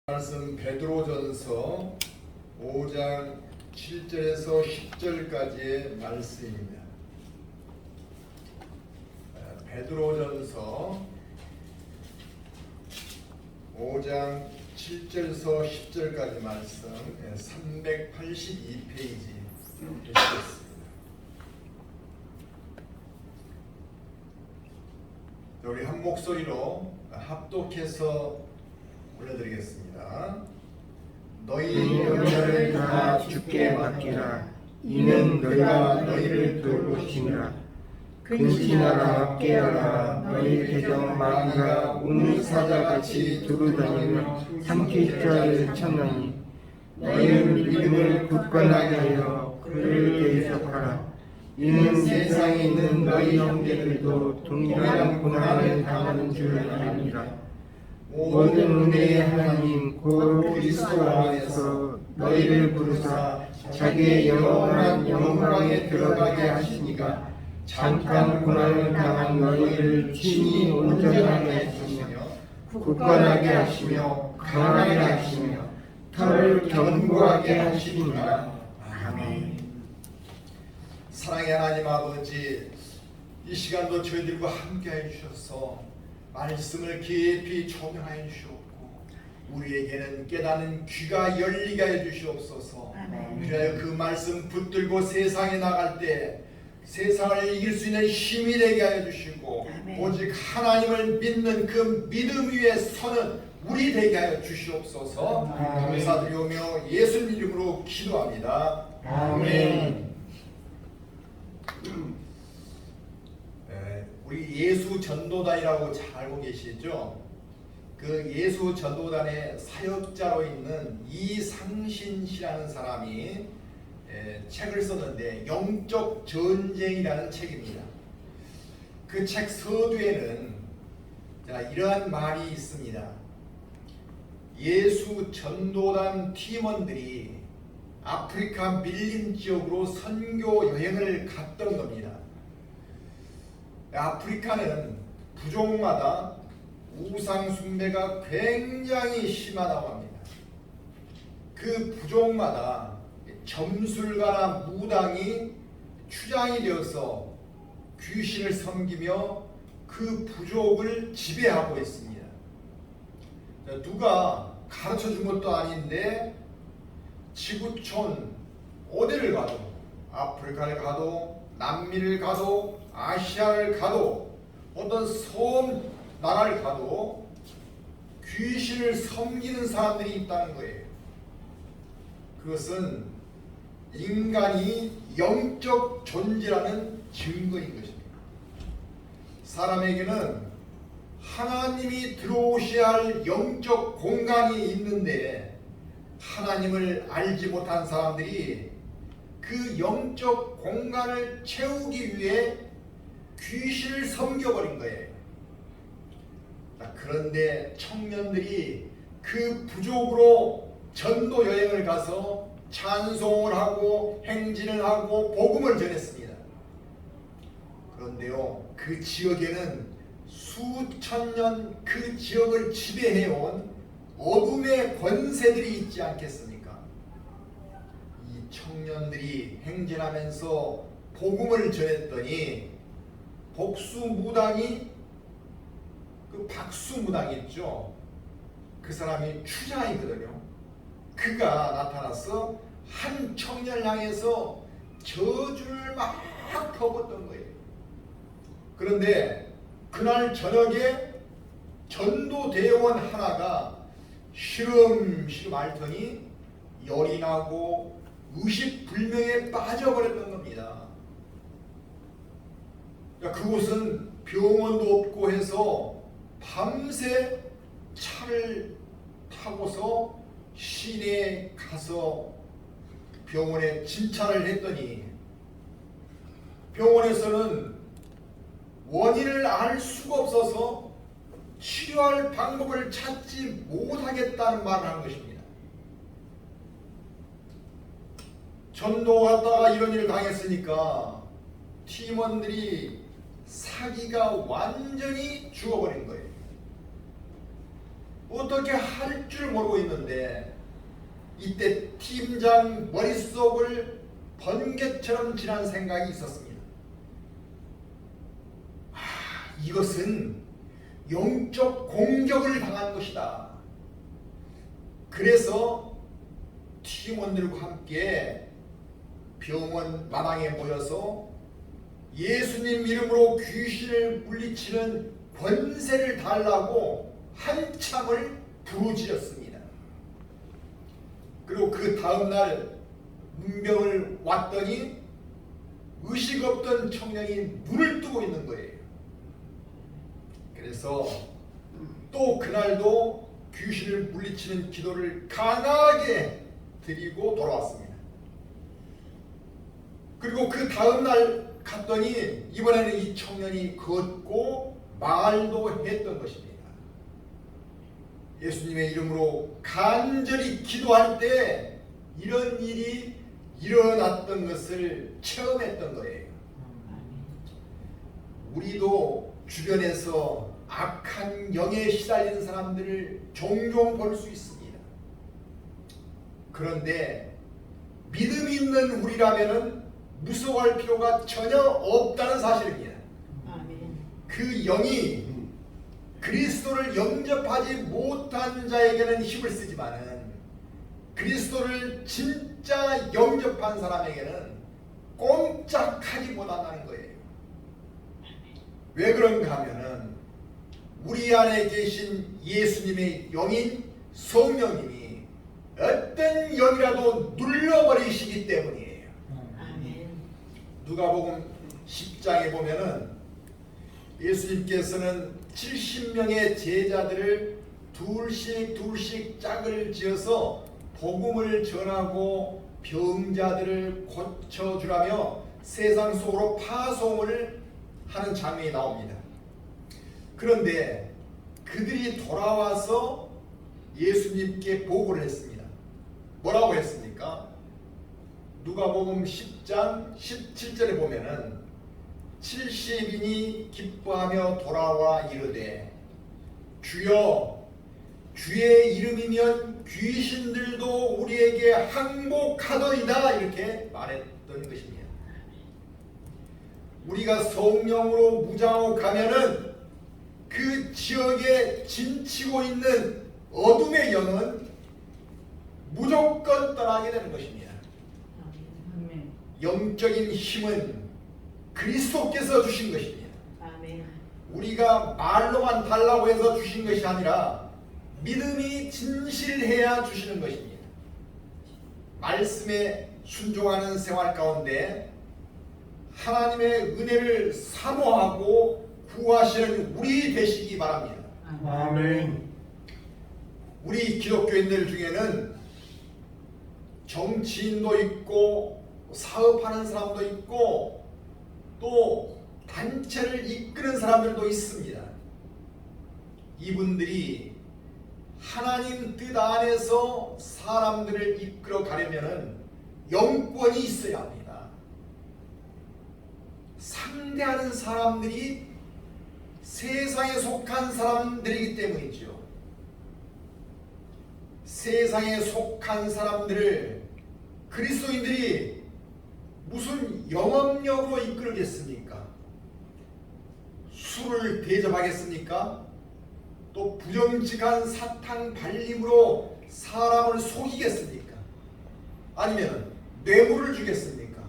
말씀 베드로전서 5장 7절에서 10절까지의 말씀입니다. 베드로전서 5장 7절에서 10절까지 말씀 382페이지 읽겠습니다. 우리 한 목소리로 합독해서 올려드리겠습니다. 너희 염려를 다 주께 맡기라. 이는 너희가 너희를 돌보시니라. 근신하라 깨어라. 너희 대적 마귀가 우는 사자같이 두루다니며 삼킬 자를 찾나니 너희는 믿음을 굳건하게 하여 그를 계속하라. 이는 세상에 있는 너희 형제들도 동일한 고난을 당하는 줄 아니라. 모든 은혜의 하나님 곧 그리스도 안에서 너희를 부르사 자기의 영원한 영광에 들어가게 하시니가 잠깐 고난을 당한 너희를 친히 온전하게 하시며 굳건하게 하시며 강하게 하시며 털을 견고하게 하시니라. 아멘. 사랑의 하나님 아버지, 이 시간도 저희들과 함께해 주셔서 말씀을 깊이 조명하여 주시옵고 우리에게는 깨닫는 귀가 열리게 해 주시옵소서. 그래야 그 말씀 붙들고 세상에 나갈 때 세상을 이길 수 있는 힘이 되게 하여 주시고 오직 하나님을 믿는 그 믿음 위에 서는 우리 되게 하여 주시옵소서. 감사드리오며 예수님 이름으로 기도합니다. 아멘. 우리 예수 전도단이라고 잘 알고 계시죠? 그 예수 전도단의 사역자로 있는 이상신 씨라는 사람이 책을 썼는데 영적 전쟁이라는 책입니다. 그 책 서두에는 이러한 말이 있습니다. 예수 전도단 팀원들이 아프리카 밀림 지역으로 선교 여행을 갔던 겁니다. 아프리카는 부족마다 우상 숭배가 굉장히 심하다고 합니다. 그 부족마다 점술가나 무당이 추장이 되어서 귀신을 섬기며 그 부족을 지배하고 있습니다. 누가 가르쳐 준 것도 아닌데 지구촌 어디를 가도 아프리카를 가도 남미를 가도 아시아를 가도 어떤 섬 나라를 가도 귀신을 섬기는 사람들이 있다는 거예요. 그것은 인간이 영적 존재라는 증거인 것입니다. 사람에게는 하나님이 들어오셔야 할 영적 공간이 있는데 하나님을 알지 못한 사람들이 그 영적 공간을 채우기 위해 귀신을 섬겨버린 거예요. 그런데 청년들이 그 부족으로 전도 여행을 가서 찬송을 하고 행진을 하고 복음을 전했습니다. 그런데요, 그 지역에는 수천 년 그 지역을 지배해온 어둠의 권세들이 있지 않겠습니까? 이 청년들이 행진하면서 복음을 전했더니 복수무당이 그 박수무당 있죠. 그 사람이 추장이거든요. 그가 나타나서 한 청년을 향해서 저주를 막 퍼붓던 거예요. 그런데 그날 저녁에 전도대원 하나가 시름시름 앓더니 열이 나고 의식불명에 빠져버렸던 겁니다. 그곳은 병원도 없고 해서 밤새 차를 타고서 시내에 가서 병원에 진찰을 했더니 병원에서는 원인을 알 수가 없어서 치료할 방법을 찾지 못하겠다는 말을 한 것입니다. 전도 갔다가 이런 일을 당했으니까 팀원들이 사기가 완전히 죽어버린 거예요. 어떻게 할 줄 모르고 있는데 이때 팀장 머릿속을 번개처럼 지난 생각이 있었습니다. 이것은 영적 공격을 당한 것이다. 그래서 팀원들과 함께 병원 마당에 모여서 예수님 이름으로 귀신을 물리치는 권세를 달라고 한참을 부르짖었습니다. 그리고 그 다음날 문병을 왔더니 의식 없던 청년이 눈을 뜨고 있는 거예요. 그래서 또 그날도 귀신을 물리치는 기도를 강하게 드리고 돌아왔습니다. 그리고 그 다음날 갔더니 이번에는 이 청년이 걷고 말도 했던 것입니다. 예수님의 이름으로 간절히 기도할 때 이런 일이 일어났던 것을 체험했던 거예요. 우리도 주변에서 악한 영에 시달리는 사람들을 종종 볼 수 있습니다. 그런데 믿음 있는 우리라면은 무서워할 필요가 전혀 없다는 사실입니다. 그 영이 그리스도를 영접하지 못한 자에게는 힘을 쓰지만은 그리스도를 진짜 영접한 사람에게는 꼼짝하지 못한다는 거예요. 왜 그런가 하면은 우리 안에 계신 예수님의 영인 성령님이 어떤 영이라도 눌러버리시기 때문이에요. 누가복음 10장에 보면은 예수님께서는 70명의 제자들을 둘씩 짝을 지어서 복음을 전하고 병자들을 고쳐주라며 세상 속으로 파송을 하는 장면이 나옵니다. 그런데 그들이 돌아와서 예수님께 보고를 했습니다. 뭐라고 했습니까? 누가복음 10장 17절에 보면은 70인이 기뻐하며 돌아와 이르되 주여 주의 이름이면 귀신들도 우리에게 항복하더이다 이렇게 말했던 것입니다. 우리가 성령으로 무장하면은 그 지역에 진치고 있는 어둠의 영은 무조건 떠나게 되는 것입니다. 영적인 힘은 그리스도께서 주신 것입니다. 우리가 말로만 달라고 해서 주신 것이 아니라 믿음이 진실해야 주시는 것입니다. 말씀에 순종하는 생활 가운데 하나님의 은혜를 사모하고 구하시는 우리 되시기 바랍니다. 아멘. 우리 기독교인들 중에는 정치인도 있고 사업하는 사람도 있고 또 단체를 이끄는 사람들도 있습니다. 이분들이 하나님 뜻 안에서 사람들을 이끌어 가려면 영권이 있어야 합니다. 상대하는 사람들이 세상에 속한 사람들이기 때문이죠. 세상에 속한 사람들을 그리스도인들이 무슨 영업력으로 이끌겠습니까? 술을 대접하겠습니까? 또 부정직한 사탕 발림으로 사람을 속이겠습니까? 아니면 뇌물을 주겠습니까?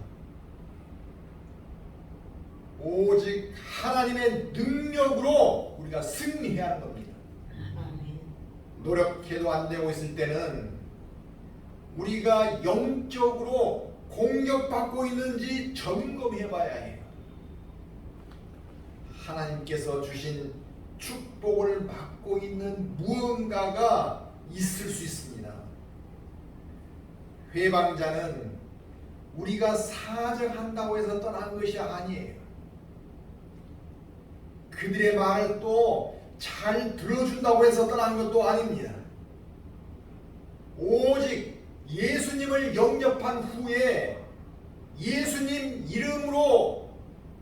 오직 하나님의 능력으로 우리가 승리해야 하는 겁니다. 노력해도 안 되고 있을 때는 우리가 영적으로 공격받고 있는지 점검해 봐야 해요. 하나님께서 주신 축복을 받고 있는 무언가가 있을 수 있습니다. 회방자는 우리가 사정한다고 해서 떠난 것이 아니에요. 그들의 말을 또 잘 들어준다고 해서 떠난 것도 아닙니다. 오직 예수님을 영접한 후에 예수님 이름으로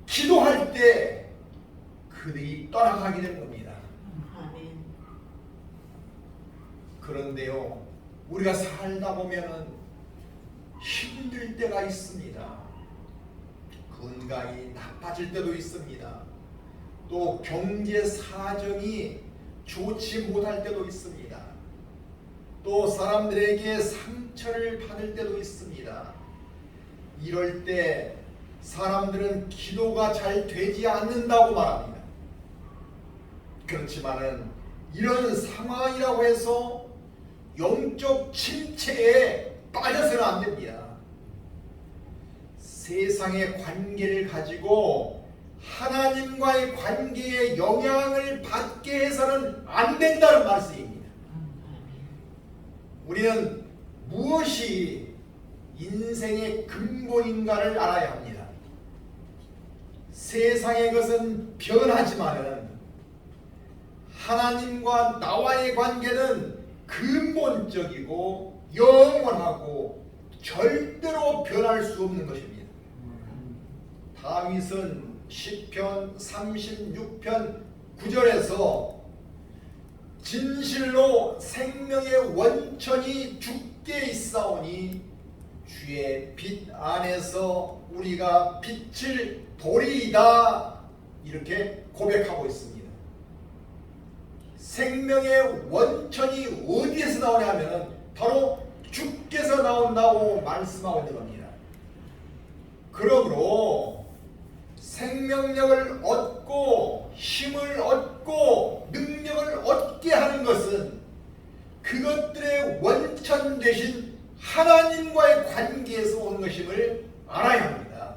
기도할 때 그들이 떠나가게 되는 겁니다. 그런데요, 우리가 살다 보면은 힘들 때가 있습니다. 건강이 나빠질 때도 있습니다. 또 경제 사정이 좋지 못할 때도 있습니다. 또 사람들에게 상처를 받을 때도 있습니다. 이럴 때 사람들은 기도가 잘 되지 않는다고 말합니다. 그렇지만은 이런 상황이라고 해서 영적 침체에 빠져서는 안 됩니다. 세상의 관계를 가지고 하나님과의 관계에 영향을 받게 해서는 안 된다는 말씀입니다. 우리는 무엇이 인생의 근본인가를 알아야 합니다. 세상의 것은 변하지만은 하나님과 나와의 관계는 근본적이고 영원하고 절대로 변할 수 없는 것입니다. 다윗은 시편 36편 9절에서 진실로 생명의 원천이 주께 있사오니 주의 빛 안에서 우리가 빛을 보리이다, 이렇게 고백하고 있습니다. 생명의 원천이 어디에서 나오냐 하면 바로 주께서 나온다고 말씀하고 있는 겁니다. 그러므로 생명력을 얻고 힘을 얻고 능력을 얻게 하는 것은 그것들의 원천 되신 하나님과의 관계에서 온 것임을 알아야 합니다.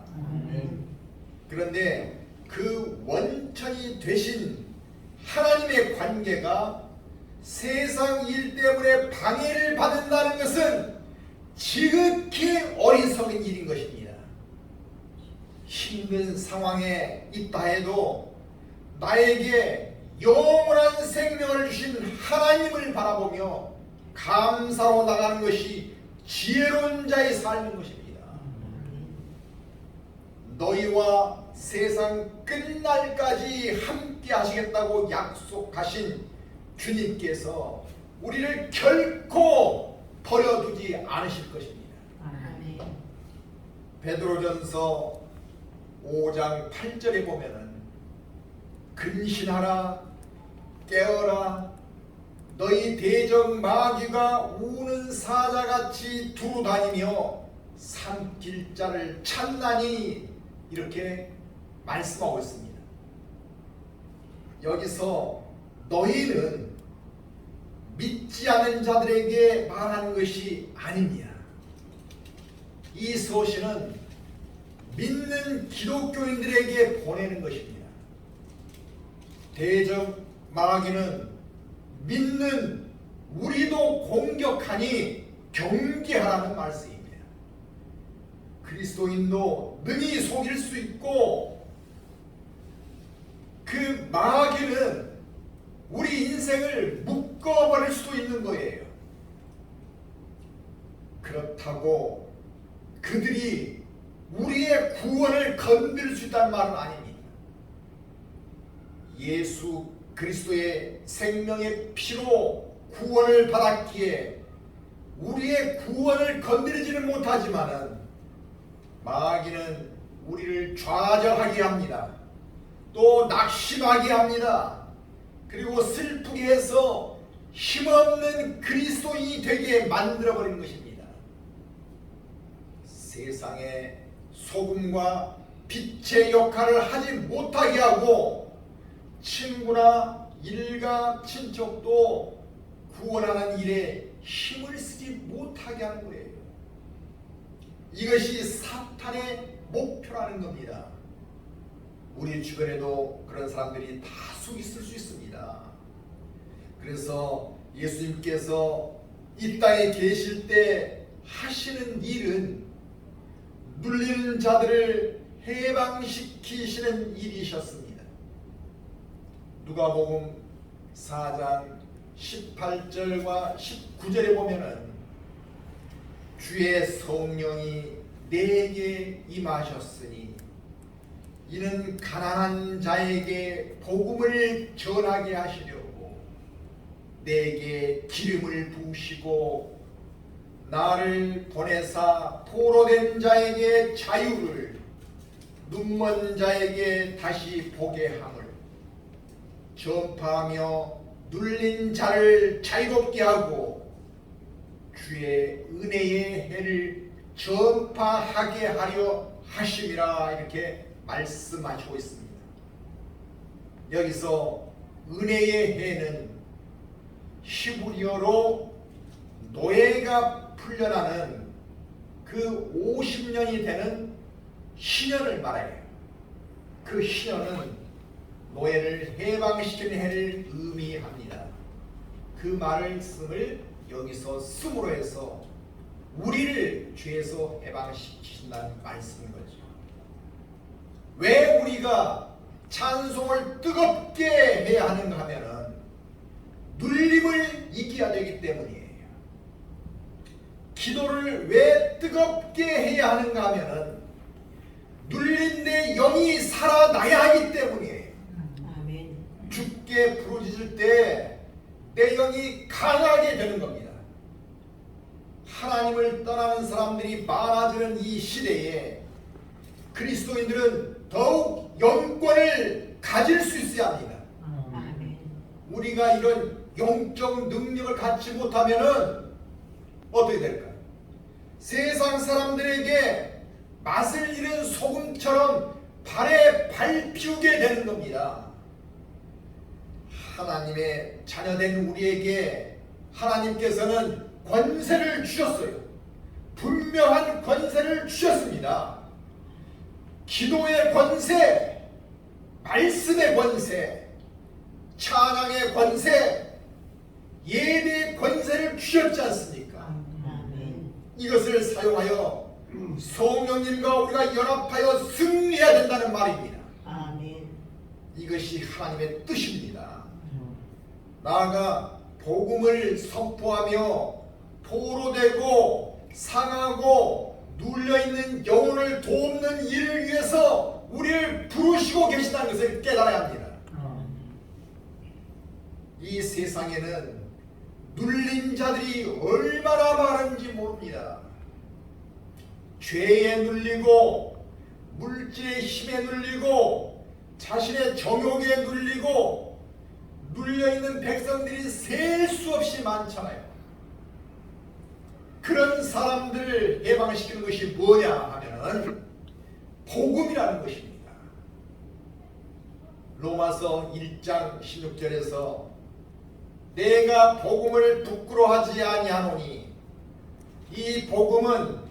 그런데 그 원천이 되신 하나님의 관계가 세상 일 때문에 방해를 받는다는 것은 지극히 어리석은 일인 것입니다. 힘든 상황에 있다 해도 나에게 영원한 생명을 주신 하나님을 바라보며 감사로 나가는 것이 지혜로운 자의 삶인 것입니다. 너희와 세상 끝날까지 함께 하시겠다고 약속하신 주님께서 우리를 결코 버려두지 않으실 것입니다. 베드로전서 5장 8절에 보면은 근신하라, 깨어라, 너희 대적 마귀가 우는 사자같이 두루다니며 삼킬 자를 찾나니, 이렇게 말씀하고 있습니다. 여기서 너희는 믿지 않는 자들에게 말하는 것이 아닙니다. 이 서신은 믿는 기독교인들에게 보내는 것입니다. 대적 마귀는 믿는 우리도 공격하니 경계하라는 말씀입니다. 그리스도인도 능히 속일 수 있고, 그 마귀는 우리 인생을 묶어버릴 수도 있는 거예요. 그렇다고 그들이 우리의 구원을 건드릴 수 있다는 말은 아닙니다. 예수 그리스도의 생명의 피로 구원을 받았기에 우리의 구원을 건드리지는 못하지만은 마귀는 우리를 좌절하게 합니다. 또 낙심하게 합니다. 그리고 슬프게 해서 힘없는 그리스도인이 되게 만들어버리는 것입니다. 세상에 소금과 빛의 역할을 하지 못하게 하고 친구나 일가 친척도 구원하는 일에 힘을 쓰지 못하게 하는 거예요. 이것이 사탄의 목표라는 겁니다. 우리 주변에도 그런 사람들이 다수 있을 수 있습니다. 그래서 예수님께서 이 땅에 계실 때 하시는 일은 눌리는 자들을 해방시키시는 일이셨습니다. 누가복음 4장 18절과 19절에 보면은 주의 성령이 내게 임하셨으니 이는 가난한 자에게 복음을 전하게 하시려고 내게 기름을 부으시고 나를 보내사 포로된 자에게 자유를 눈먼 자에게 다시 보게 함을 전파하며 눌린 자를 자유롭게 하고 주의 은혜의 해를 전파하게 하려 하심이라 이렇게 말씀하시고 있습니다. 여기서 은혜의 해는 히브리어로 노예가 풀려나는 그 50년이 되는 희년을 말해요. 그 희년은 노예를 해방시키는 해를 의미합니다. 그 말씀을 여기서 쓰므로 해서 우리를 죄에서 해방시키신다는 말씀인 거죠. 왜 우리가 찬송을 뜨겁게 해야 하는가 하면은 눌림을 이겨야 되기 때문이에요. 기도를 왜 뜨겁게 해야 하는가 하면은 눌린 내 영이 살아나야 하기 때문이에요. 아멘. 죽게 부르짖을 때 내 영이 강하게 되는 겁니다. 하나님을 떠나는 사람들이 많아지는 이 시대에 그리스도인들은 더욱 영권을 가질 수 있어야 합니다. 아멘. 우리가 이런 영적 능력을 갖지 못하면은 어떻게 될까요? 세상 사람들에게 맛을 잃은 소금처럼 발에 밟히게 되는 겁니다. 하나님의 자녀된 우리에게 하나님께서는 권세를 주셨어요. 분명한 권세를 주셨습니다. 기도의 권세, 말씀의 권세, 찬양의 권세, 예배의 권세를 주셨지 않습니까? 아멘. 이것을 사용하여 성령님과 우리가 연합하여 승리해야 된다는 말입니다. 아멘. 이것이 하나님의 뜻입니다. 나아가 복음을 선포하며 포로되고 상하고 눌려있는 영혼을 돕는 일을 위해서 우리를 부르시고 계시다는 것을 깨달아야 합니다. 이 세상에는 눌린 자들이 얼마나 많은지 모릅니다. 죄에 눌리고 물질의 힘에 눌리고 자신의 정욕에 눌리고 눌려있는 백성들이 셀 수 없이 많잖아요. 그런 사람들을 해방시키는 것이 뭐냐 하면은 복음이라는 것입니다. 로마서 1장 16절에서 내가 복음을 부끄러워하지 아니하노니 이 복음은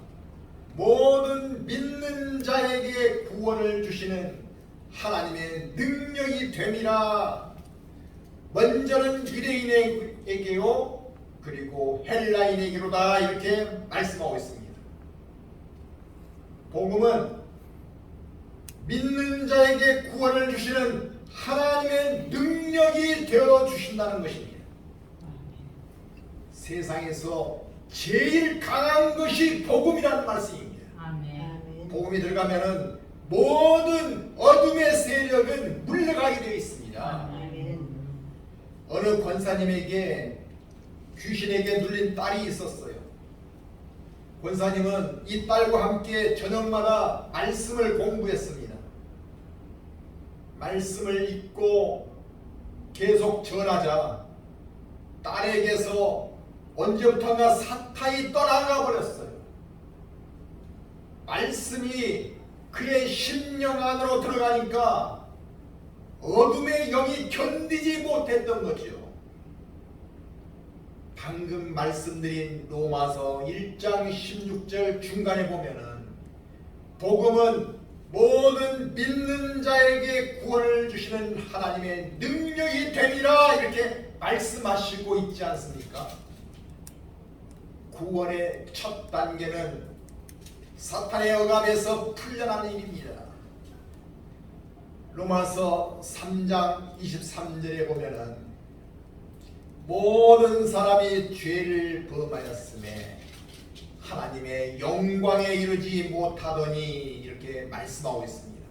모든 믿는 자에게 구원을 주시는 하나님의 능력이 됨이라. 먼저는 유대인에게요 그리고 헬라인에게로다 이렇게 말씀하고 있습니다. 복음은 믿는 자에게 구원을 주시는 하나님의 능력이 되어 주신다는 것입니다. 세상에서 제일 강한 것이 복음이라는 말씀입니다. 아멘. 복음이 들어가면은 모든 어둠의 세력은 물러가게 되어 있습니다. 아멘. 어느 권사님에게 귀신에게 눌린 딸이 있었어요. 권사님은 이 딸과 함께 저녁마다 말씀을 공부했습니다. 말씀을 읽고 계속 전하자 딸에게서 언제부턴가 사탄이 떠나가 버렸어요. 말씀이 그의 심령 안으로 들어가니까 어둠의 영이 견디지 못했던 거죠. 방금 말씀드린 로마서 1장 16절 중간에 보면은 복음은 모든 믿는 자에게 구원을 주시는 하나님의 능력이 됨이라 이렇게 말씀하시고 있지 않습니까? 구원의 첫 단계는 사탄의 억압에서 풀려나는 일입니다. 로마서 3장 23절에 보면은 모든 사람이 죄를 범하였음에 하나님의 영광에 이르지 못하더니 이렇게 말씀하고 있습니다.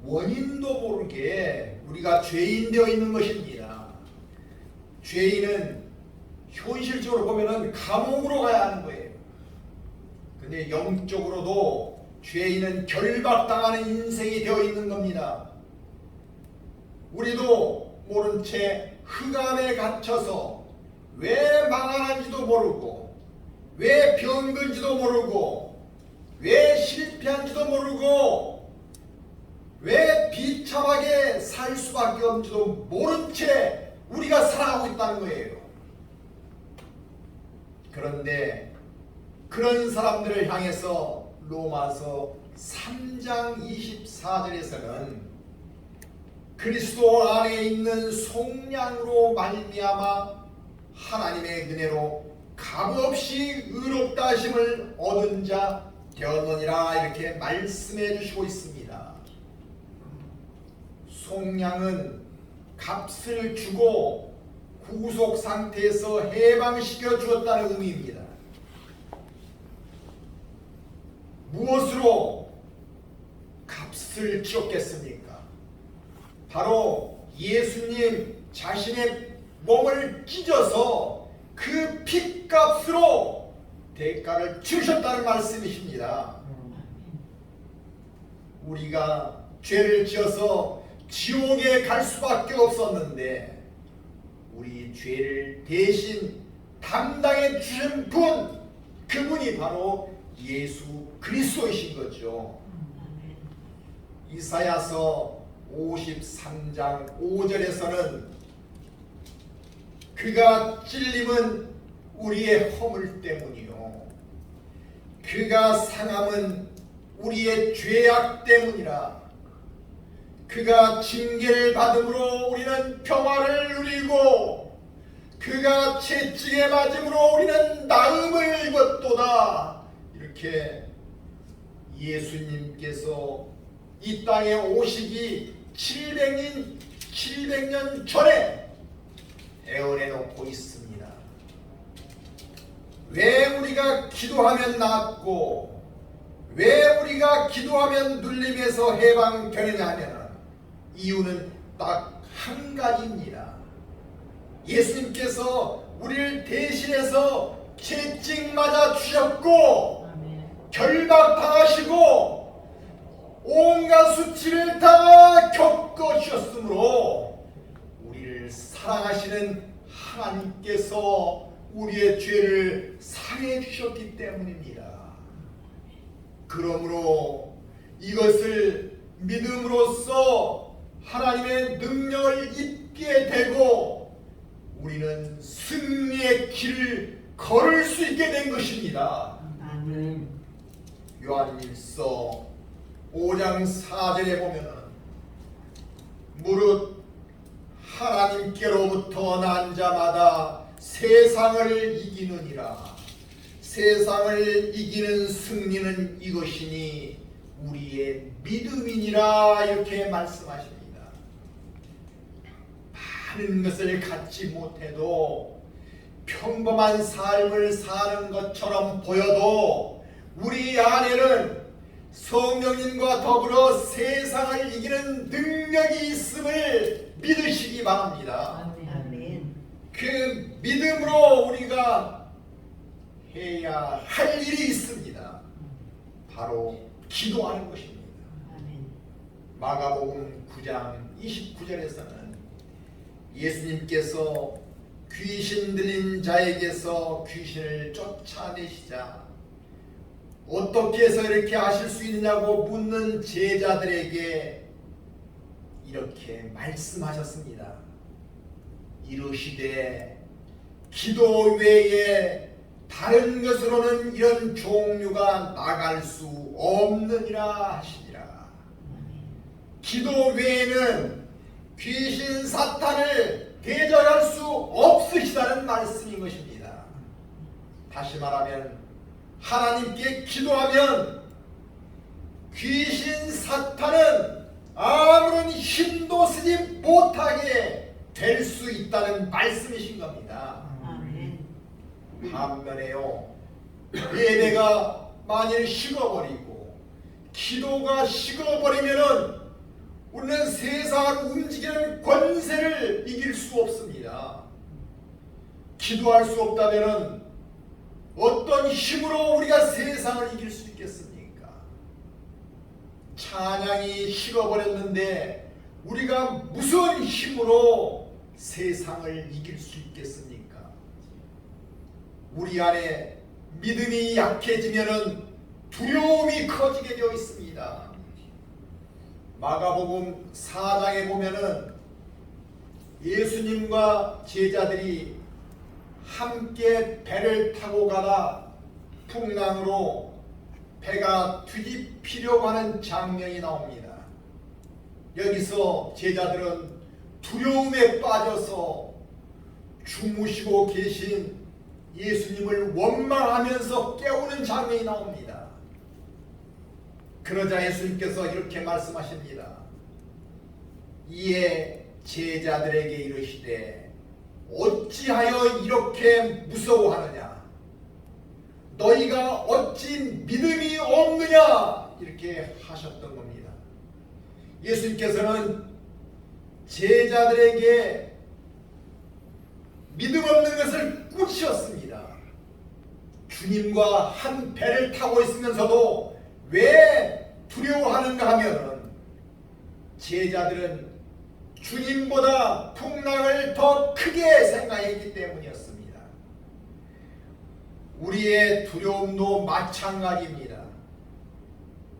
원인도 모르게 우리가 죄인 되어 있는 것입니다. 죄인은 현실적으로 보면은 감옥으로 가야 하는 거예요. 근데 영적으로도 죄인은 결박당하는 인생이 되어 있는 겁니다. 우리도 모른 채 흑암에 갇혀서 왜 망하는지도 모르고, 왜 병든지도 모르고, 왜 실패한지도 모르고, 왜 비참하게 살 수밖에 없는지도 모른 채 우리가 살아가고 있다는 거예요. 그런데 그런 사람들을 향해서 로마서 3장 24절에서는 그리스도 안에 있는 속량으로 말미암아 하나님의 은혜로 값없이 의롭다 하심을 얻은 자 되었느니라 이렇게 말씀해 주시고 있습니다. 속량은 값을 주고 구속 상태에서 해방시켜 주었다는 의미입니다. 무엇으로 값을 지었겠습니까? 바로 예수님 자신의 몸을 찢어서 그 핏값으로 대가를 주셨다는 말씀이십니다. 우리가 죄를 지어서 지옥에 갈 수밖에 없었는데 우리 죄를 대신 담당해 주신 분, 그분이 바로 예수 그리스도이신 거죠. 이사야서 53장 5절에서는 그가 찔림은 우리의 허물 때문이요 그가 상함은 우리의 죄악 때문이라. 그가 징계를 받음으로 우리는 평화를 누리고 그가 채찍에 맞음으로 우리는 나음을 입었도다. 이렇게 예수님께서 이 땅에 오시기 700년 전에 애원해 놓고 있습니다. 왜 우리가 기도하면 낫고 왜 우리가 기도하면 눌림에서 해방되느냐 하면 이유는 딱 한 가지입니다. 예수님께서 우리를 대신해서 채찍 맞아 주셨고 결박당하시고 온갖 수치를 다 겪어 주셨으므로 우리를 사랑하시는 하나님께서 우리의 죄를 사해 주셨기 때문입니다. 그러므로 이것을 믿음으로써 하나님의 능력을 입게 되고 우리는 승리의 길을 걸을 수 있게 된 것입니다. 아멘. 요한일서 5장 4절에 보면은 무릇 하나님께로부터 난 자마다 세상을 이기느니라. 세상을 이기는 승리는 이것이니 우리의 믿음이니라. 이렇게 말씀하십니다. 많은 것을 갖지 못해도 평범한 삶을 사는 것처럼 보여도 우리 안에는 성령님과 더불어 세상을 이기는 능력이 있음을 믿으시기 바랍니다. 아멘. 그 믿음으로 우리가 해야 할 일이 있습니다. 바로 기도하는 것입니다. 아멘. 마가복음 9장 29절에서는 예수님께서 귀신 들린 자에게서 귀신을 쫓아내시자 어떻게 해서 이렇게 하실 수 있느냐고 묻는 제자들에게 이렇게 말씀하셨습니다. 이르시되 기도 외에 다른 것으로는 이런 종류가 나갈 수 없느니라 하시니라. 기도 외에는 귀신 사탄을 대적할 수 없으시다는 말씀인 것입니다. 다시 말하면 하나님께 기도하면 귀신 사탄은 아무런 힘도 쓰지 못하게 될 수 있다는 말씀이신 겁니다. 아멘. 반면에요, 예배가 만일 식어버리고 기도가 식어버리면은 우리는 세상을 움직이는 권세를 이길 수 없습니다. 기도할 수 없다면 어떤 힘으로 우리가 세상을 이길 수 있겠습니까? 찬양이 식어버렸는데 우리가 무슨 힘으로 세상을 이길 수 있겠습니까? 우리 안에 믿음이 약해지면은 두려움이 커지게 되어 있습니다. 마가복음 4장에 보면은 예수님과 제자들이 함께 배를 타고 가다 풍랑으로 배가 뒤집히려고 하는 장면이 나옵니다. 여기서 제자들은 두려움에 빠져서 주무시고 계신 예수님을 원망하면서 깨우는 장면이 나옵니다. 그러자 예수님께서 이렇게 말씀하십니다. 이에 제자들에게 이르시되 어찌하여 이렇게 무서워하느냐? 너희가 어찌 믿음이 없느냐? 이렇게 하셨던 겁니다. 예수님께서는 제자들에게 믿음 없는 것을 꾸짖었습니다. 주님과 한 배를 타고 있으면서도 왜 두려워하는가 하면은 제자들은 주님보다 풍랑을 더 크게 생각했기 때문이었습니다. 우리의 두려움도 마찬가지입니다.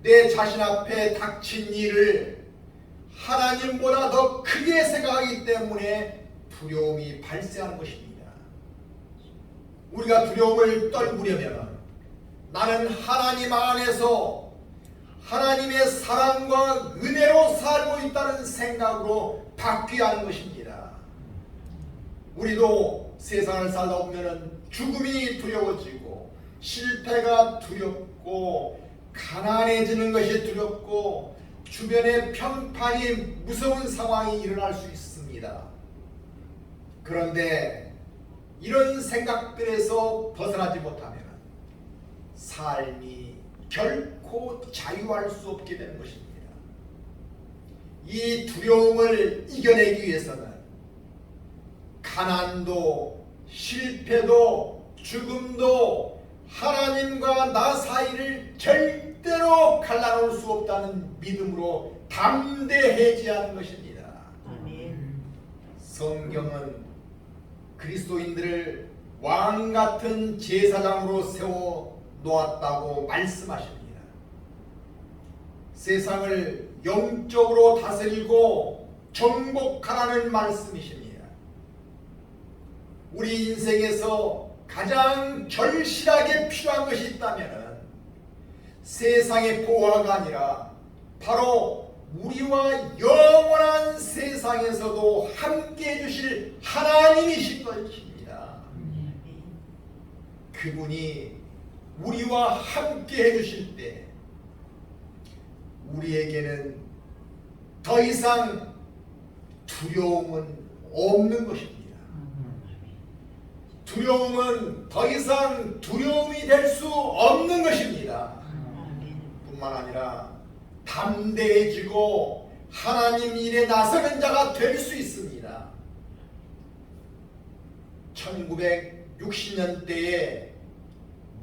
내 자신 앞에 닥친 일을 하나님보다 더 크게 생각하기 때문에 두려움이 발생하는 것입니다. 우리가 두려움을 떨구려면 나는 하나님 안에서 하나님의 사랑과 은혜로 살고 있다는 생각으로 바뀌어야 하는 것입니다. 우리도 세상을 살다 보면 죽음이 두려워지고 실패가 두렵고 가난해지는 것이 두렵고 주변에 평판이 무서운 상황이 일어날 수 있습니다. 그런데 이런 생각들에서 벗어나지 못하면 삶이 결코 자유할 수 없게 되는 것입니다. 이 두려움을 이겨내기 위해서는 가난도 실패도 죽음도 하나님과 나 사이를 절대로 갈라놓을 수 없다는 믿음으로 담대해져야 하는 것입니다. 아멘. 성경은 그리스도인들을 왕 같은 제사장으로 세워 놓았다고 말씀하십니다. 세상을 영적으로 다스리고 정복하라는 말씀이십니다. 우리 인생에서 가장 절실하게 필요한 것이 있다면 세상의 보호가 아니라 바로 우리와 영원한 세상에서도 함께 해주실 하나님이신 것입니다. 그분이 우리와 함께 해주실 때 우리에게는 더 이상 두려움은 없는 것입니다. 두려움은 더 이상 두려움이 될 수 없는 것입니다. 뿐만 아니라 담대해지고 하나님 일에 나서는 자가 될 수 있습니다. 1960년대에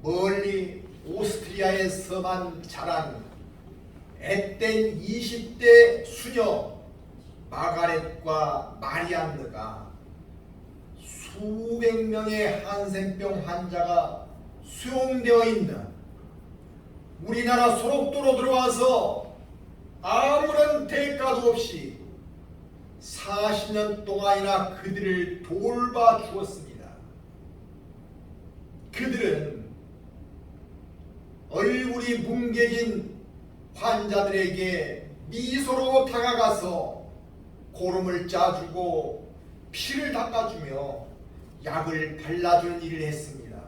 멀리 오스트리아에서만 자란 앳된 20대 수녀 마가렛과 마리안느가 수백 명의 한센병 환자가 수용되어 있는 우리나라 소록도로 들어와서 아무런 대가도 없이 40년 동안이나 그들을 돌봐 주었습니다. 그들은 얼굴이 뭉개진 환자들에게 미소로 다가가서 고름을 짜주고 피를 닦아주며 약을 발라주는 일을 했습니다.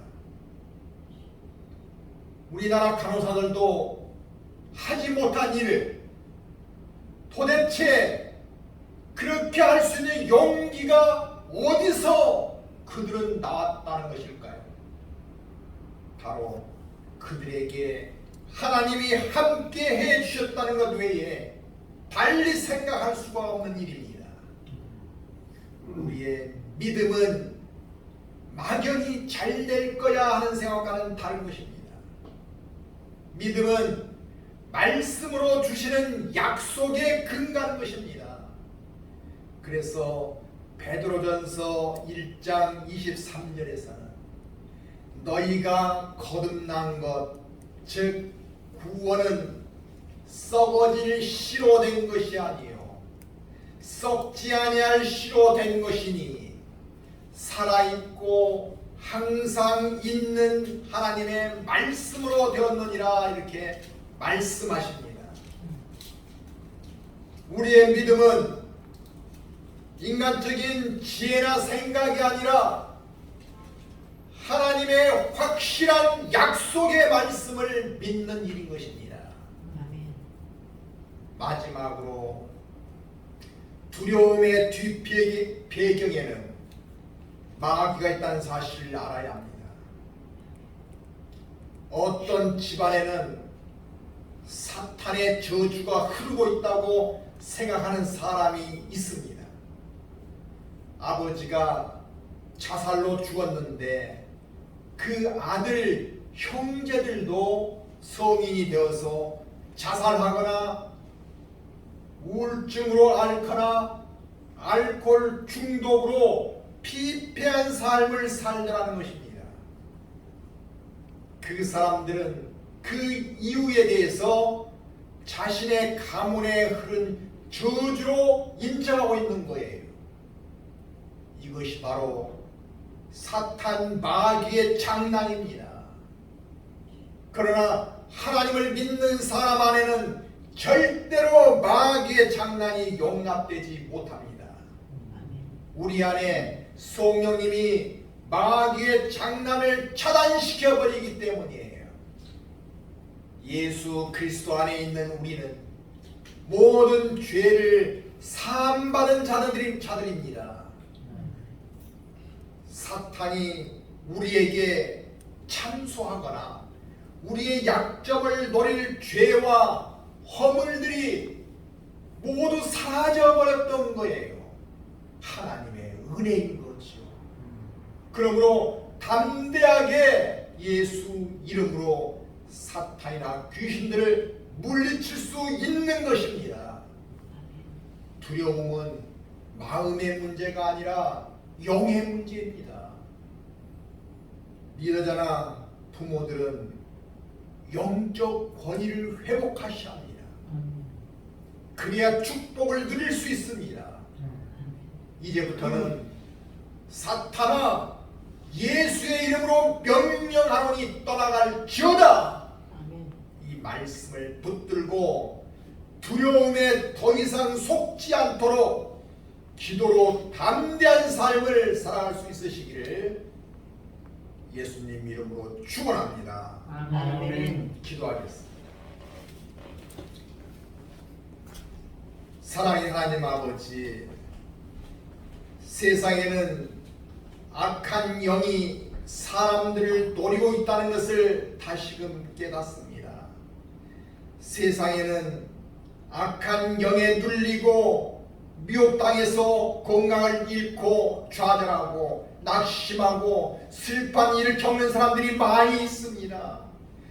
우리나라 간호사들도 하지 못한 일을 도대체 그렇게 할 수 있는 용기가 어디서 그들은 나왔다는 것일까요? 바로 그들에게 하나님이 함께 해주셨다는 것 외에 달리 생각할 수가 없는 일입니다. 우리의 믿음은 막연히 잘 될 거야 하는 생각과는 다른 것입니다. 믿음은 말씀으로 주시는 약속에 근거하는 것입니다. 그래서 베드로전서 1장 23절에서는 너희가 거듭난 것, 즉 구원은 썩어질 씨로 된 것이 아니요 썩지 아니할 씨로 된 것이니 살아있고 항상 있는 하나님의 말씀으로 되었느니라 이렇게 말씀하십니다. 우리의 믿음은 인간적인 지혜나 생각이 아니라 하나님의 확실한 약속의 말씀을 믿는 일인 것입니다. 아멘. 마지막으로 두려움의 뒷배경에는 마귀가 있다는 사실을 알아야 합니다. 어떤 집안에는 사탄의 저주가 흐르고 있다고 생각하는 사람이 있습니다. 아버지가 자살로 죽었는데 그 아들 형제들도 성인이 되어서 자살하거나 우울증으로 앓거나 알코올 중독으로 피폐한 삶을 살더라는 것입니다. 그 사람들은 그 이유에 대해서 자신의 가문에 흐른 저주로 인정하고 있는 거예요. 이것이 바로 사탄 마귀의 장난입니다. 그러나 하나님을 믿는 사람 안에는 절대로 마귀의 장난이 용납되지 못합니다. 우리 안에 성령님이 마귀의 장난을 차단시켜버리기 때문이에요. 예수 그리스도 안에 있는 우리는 모든 죄를 사함받은 자들입니다. 사탄이 우리에게 참소하거나 우리의 약점을 노릴 죄와 허물들이 모두 사라져버렸던 거예요. 하나님의 은혜인 거죠. 그러므로 담대하게 예수 이름으로 사탄이나 귀신들을 물리칠 수 있는 것입니다. 두려움은 마음의 문제가 아니라 영의 문제입니다. 리더자나 부모들은 영적 권위를 회복하셔야 합니다. 그래야 축복을 누릴 수 있습니다. 이제부터는 사탄아 예수의 이름으로 명령하노니 떠나갈지어다. 이 말씀을 붙들고 두려움에 더 이상 속지 않도록 기도로 담대한 삶을 살아갈 수 있으시기를 예수님 이름으로 축원합니다. 아멘. 기도하겠습니다. 사랑의 하나님 아버지, 세상에는 악한 영이 사람들을 노리고 있다는 것을 다시금 깨닫습니다. 세상에는 악한 영에 눌리고 미혹당해서 건강을 잃고 좌절하고 낙심하고 슬픈 일을 겪는 사람들이 많이 있습니다.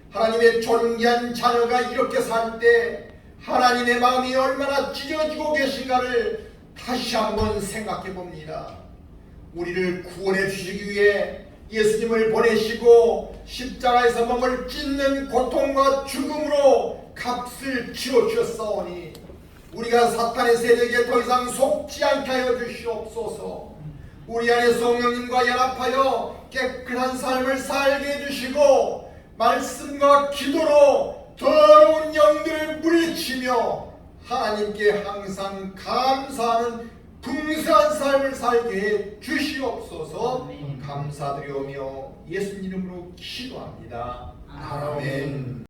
하나님의 존귀한 자녀가 이렇게 살 때 하나님의 마음이 얼마나 찢어지고 계신가를 다시 한번 생각해 봅니다. 우리를 구원해 주시기 위해 예수님을 보내시고 십자가에서 몸을 찢는 고통과 죽음으로 값을 치러 주셨사오니 우리가 사탄의 세력에 더 이상 속지 않게 하여 주시옵소서. 우리 안에 성령님과 연합하여 깨끗한 삶을 살게 해주시고 말씀과 기도로 더러운 영들을 물리치며 하나님께 항상 감사하는 풍성한 삶을 살게 해 주시옵소서. 감사드리오며 예수님 이름으로 기도합니다. 아멘.